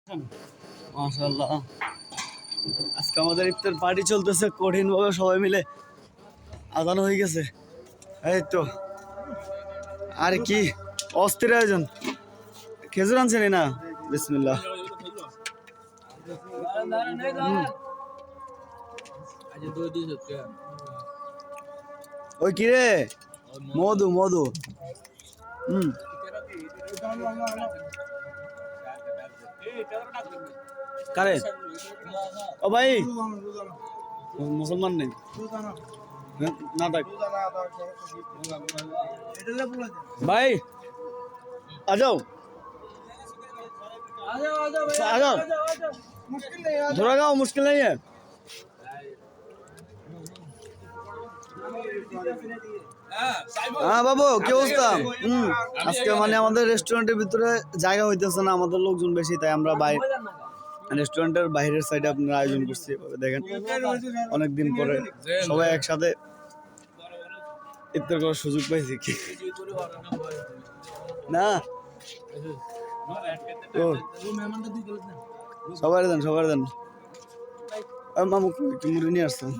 মাশাআল্লাহ আজকে আমাদের ইফতার পার্টি চলতেছে কঠিন ভাবে সবাই মিলে আজান হয়ে গেছে এই তো আর কি অস্থির আয়োজন খেজুর আনছেন না বিসমিল্লাহ ওই কি রে মধু মধু কারে ও ভাই মুসলমান নেই না থাক भाई आ जाओ आ जाओ थोड़ा गाओ मुश्किल नहीं है হ্যাঁ বাবু কি অবস্থা আজকে মানে আমাদের রেস্টুরেন্টের ভিতরে জায়গা হইতেছে না আমাদের লোকজন বেশি তাই আমরা বাইরে রেস্টুরেন্টের বাইরের সাইডে আপনারা আয়োজন করছি দেখেন অনেকদিন পরে সবাই একসাথে ইফতার করার সুযোগ পাইছি কি না সবাই দেন মামু একটু মুড়ি নিয়ে আসতাম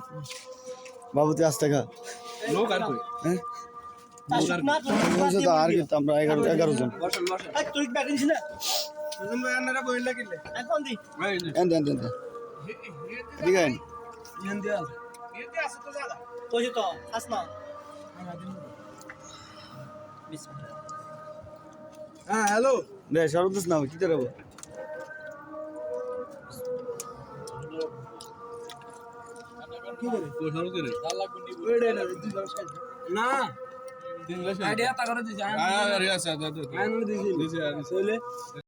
বাবুতে আসতে খা আর কি আমরা 11 জন হ্যাঁ হ্যালো রে শরবত না কি করব কি করে তো শরবত করে তার লাগবে নি ওইডা না দুই গ্লাস খাই না তিন গ্লাস আইডিয়া তা করে দিছি আরে আছে দাদা আইন দিছি দিছি